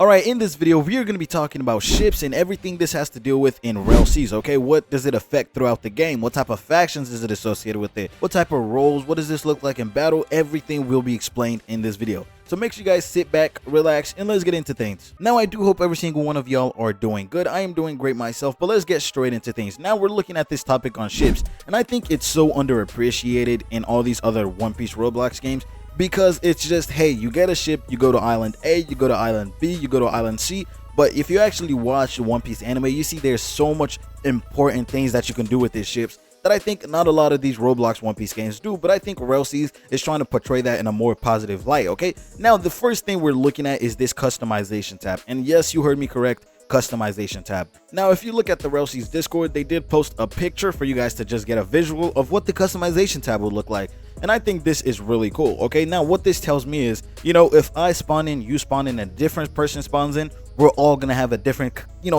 Alright, in this video, we are going to be talking about ships and everything this has to deal with in Rell Seas, okay? What does it affect throughout the game? What type of factions is it associated with it? What type of roles? What does this look like in battle? Everything will be explained in this video. So make sure you guys sit back, relax, and let's get into things. Now, I do hope every single one of y'all are doing good. I am doing great myself, but let's get straight into things. Now, we're looking at this topic on ships, and I think it's so underappreciated in all these other One Piece Roblox games. Because it's just, hey, you get a ship, you go to island A, you go to island B, you go to island C. But if you actually watch the One Piece anime, you see there's so much important things that you can do with these ships that I think not a lot of these Roblox One Piece games do. But I think Rell Seas is trying to portray that in a more positive light, okay? Now, the first thing we're looking at is this customization tab. And yes, you heard me correct. Customization tab. Now, if you look at the Rell Seas Discord, they did post a picture for you guys to just get a visual of what the customization tab would look like. And I think this is really cool. Okay, now what this tells me is, you know, if I spawn in, you spawn in, a different person spawns in, we're all gonna have a different,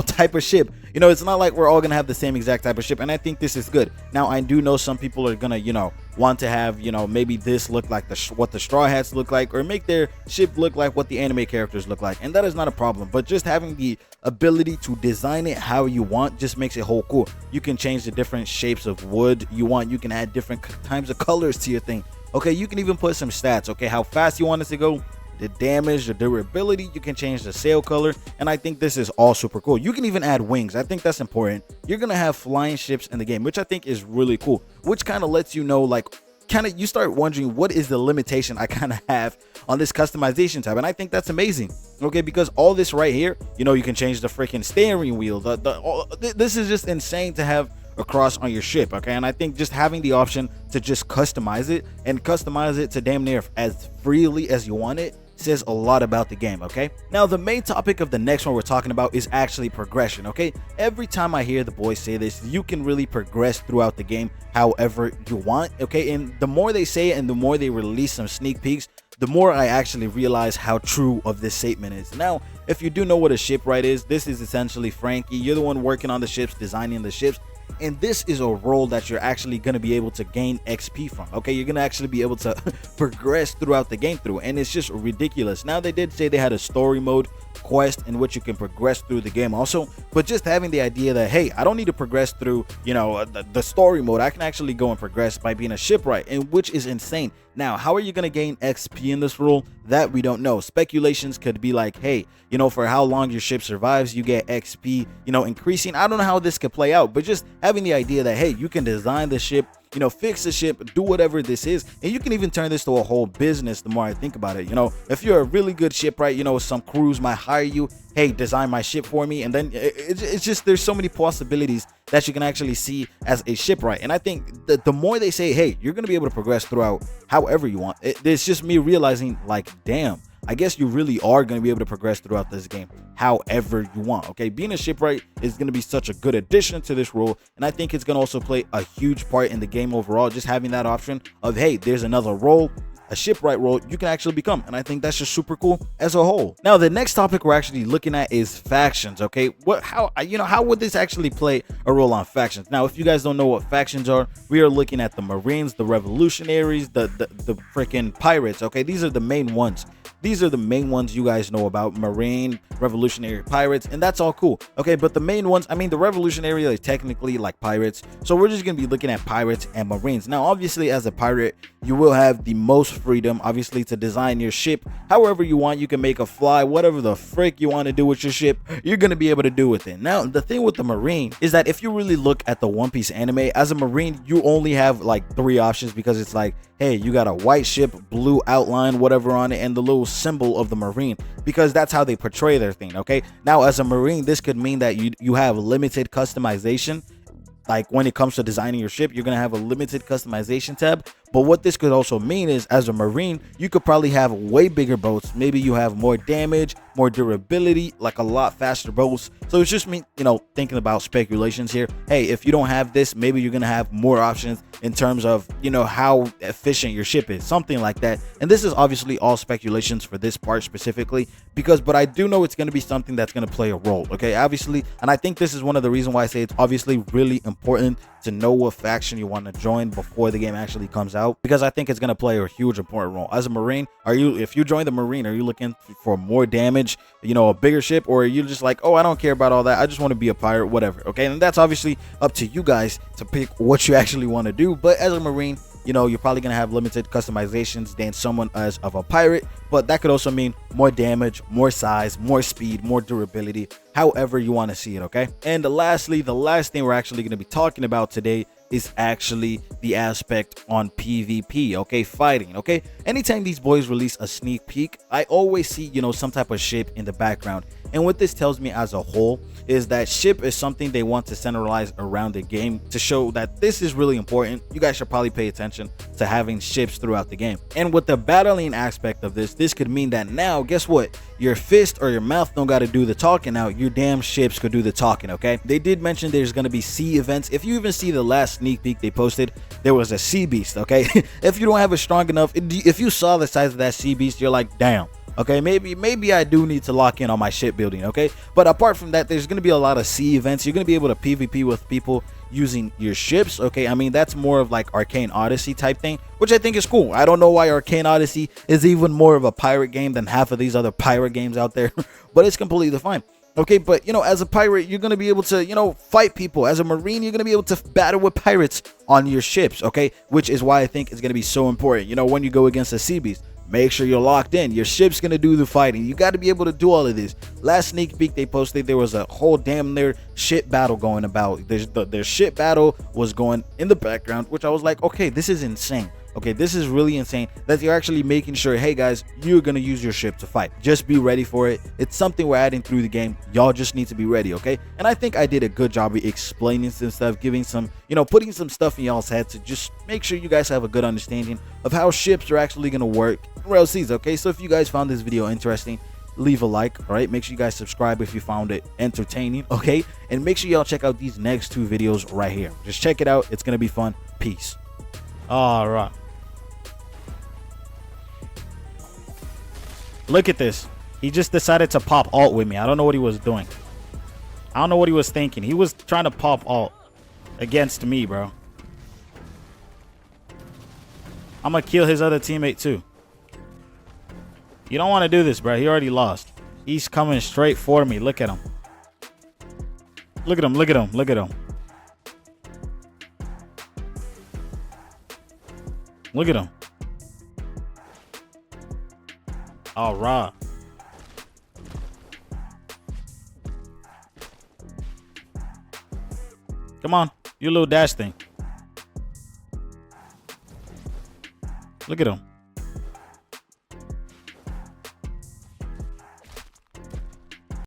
type of ship. It's not like we're all gonna have the same exact type of ship, and I think this is good. Now, I do know some people are gonna, want to have, maybe this look like what the Straw Hats look like, or make their ship look like what the anime characters look like, and that is not a problem. But just having the ability to design it how you want just makes it whole cool. You can change the different shapes of wood you want. You can add different types of colors to your thing. Okay, you can even put some stats. Okay, how fast you want it to go, the damage, the durability. You can change the sail color, and I think this is all super cool. You can even add wings. I think that's important. You're gonna have flying ships in the game, which I think is really cool, which kind of lets you know, like, you start wondering what is the limitation I kind of have on this customization tab. And I think that's amazing, okay, because all this right here, you can change the freaking steering wheel. This is just insane to have across on your ship, okay? And I think just having the option to just customize it and customize it to damn near as freely as you want it says a lot about the game, okay? Now, the main topic of the next one we're talking about is actually progression, okay? Every time I hear the boys say this, you can really progress throughout the game however you want, okay? And the more they say it and the more they release some sneak peeks, the more I actually realize how true of this statement is. Now, if you do know what a shipwright is, this is essentially Frankie. You're the one working on the ships, designing the ships. And this is a role that you're actually going to be able to gain XP from, okay? You're going to actually be able to progress throughout the game through, and it's just ridiculous. Now, they did say they had a story mode quest in which you can progress through the game also, but just having the idea that, hey, I don't need to progress through, the story mode. I can actually go and progress by being a shipwright, and which is insane. Now, how are you going to gain XP in this role? That we don't know. Speculations could be like, hey, for how long your ship survives, you get XP, increasing. I don't know how this could play out, but just having the idea that, hey, you can design the ship, fix the ship, do whatever this is, and you can even turn this to a whole business the more I think about it. If you're a really good shipwright, some crews might hire you, hey, design my ship for me, and then it's just, there's so many possibilities that you can actually see as a shipwright. And I think that the more they say, hey, you're gonna be able to progress throughout however you want, it's just me realizing, like, damn, I guess you really are going to be able to progress throughout this game however you want, okay? Being a shipwright is going to be such a good addition to this role, and I think it's going to also play a huge part in the game overall, just having that option of, hey, there's another role, a shipwright role you can actually become, and I think that's just super cool as a whole. Now, the next topic we're actually looking at is factions, okay? How would this actually play a role on factions? Now, if you guys don't know what factions are, we are looking at the Marines, the Revolutionaries, the freaking Pirates, okay? These are the main ones. These are the main ones you guys know about: Marine, Revolutionary, Pirates, and that's all cool, okay? But the main ones, I mean, the Revolutionary is technically like Pirates, so we're just gonna be looking at Pirates and Marines. Now, obviously, as a pirate, you will have the most freedom, obviously, to design your ship however you want. You can make a fly, whatever the frick you want to do with your ship, you're gonna be able to do with it. Now, the thing with the Marine is that if you really look at the One Piece anime, as a Marine, you only have like 3 options, because it's like, hey, you got a white ship, blue outline, whatever on it, and the little symbol of the Marine, because that's how they portray their thing, okay? Now, as a Marine, this could mean that you have limited customization. Like, when it comes to designing your ship, you're gonna have a limited customization tab. But what this could also mean is, as a Marine, you could probably have way bigger boats. Maybe you have more damage, more durability, like a lot faster boats. So it's just me, thinking about speculations here. Hey, if you don't have this, maybe you're gonna have more options in terms of, you know, how efficient your ship is, something like that. And this is obviously all speculations for this part specifically, because but I do know it's going to be something that's going to play a role, okay, obviously. And I think this is one of the reasons why I say it's obviously really important to know what faction you want to join before the game actually comes out, because I think it's going to play a huge important role. As a Marine, if you join the Marine, are you looking for more damage, you know, a bigger ship, or are you just like, oh, I don't care about all that, I just want to be a pirate, whatever, okay? And that's obviously up to you guys to pick what you actually want to do. But as a Marine, you know, you're probably going to have limited customizations than someone as of a pirate, but that could also mean more damage, more size, more speed, more durability, however you want to see it, okay? And lastly, the last thing we're actually going to be talking about today is actually the aspect on PvP, okay, fighting, okay? Anytime these boys release a sneak peek, I always see, you know, some type of ship in the background. And what this tells me as a whole is that ship is something they want to centralize around the game to show that this is really important. You guys should probably pay attention to having ships throughout the game. And with the battling aspect of this could mean that now, guess what? Your fist or your mouth don't got to do the talking now. Your damn ships could do the talking, okay? They did mention there's going to be sea events. If you even see the last sneak peek they posted, there was a sea beast, okay? If you don't have it strong enough, if you saw the size of that sea beast, you're like, damn. Okay, maybe I do need to lock in on my shipbuilding, okay? But apart from that, there's going to be a lot of sea events. You're going to be able to PvP with people using your ships, okay? I mean, that's more of like Arcane Odyssey type thing, which I think is cool. I don't know why Arcane Odyssey is even more of a pirate game than half of these other pirate games out there, but it's completely fine. Okay, but, you know, as a pirate, you're going to be able to, you know, fight people. As a Marine, you're going to be able to battle with pirates on your ships, okay? Which is why I think it's going to be so important, you know, when you go against a sea beast. Make sure you're locked in. Your ship's going to do the fighting. You got to be able to do all of this. Last sneak peek they posted, there was a whole damn near ship battle going about. Their ship battle was going in the background, which I was like, okay, this is insane. Okay, this is really insane that you're actually making sure, hey guys, you're going to use your ship to fight. Just be ready for it. It's something we're adding through the game. Y'all just need to be ready, okay? And I think I did a good job of explaining some stuff, giving some, you know, putting some stuff in y'all's head to just make sure you guys have a good understanding of how ships are actually going to work in Rell Seas, okay? So if you guys found this video interesting, leave a like, all right? Make sure you guys subscribe if you found it entertaining, okay? And make sure y'all check out these next two videos right here. Just check it out. It's going to be fun. Peace. All right. Look at this. He just decided to pop alt with me. I don't know what he was doing. I don't know what he was thinking. He was trying to pop alt against me, bro. I'm going to kill his other teammate too. You don't want to do this, bro. He already lost. He's coming straight for me. Look at him. Look at him. Look at him. Look at him. Look at him. All right. Come on, you little dash thing. Look at him.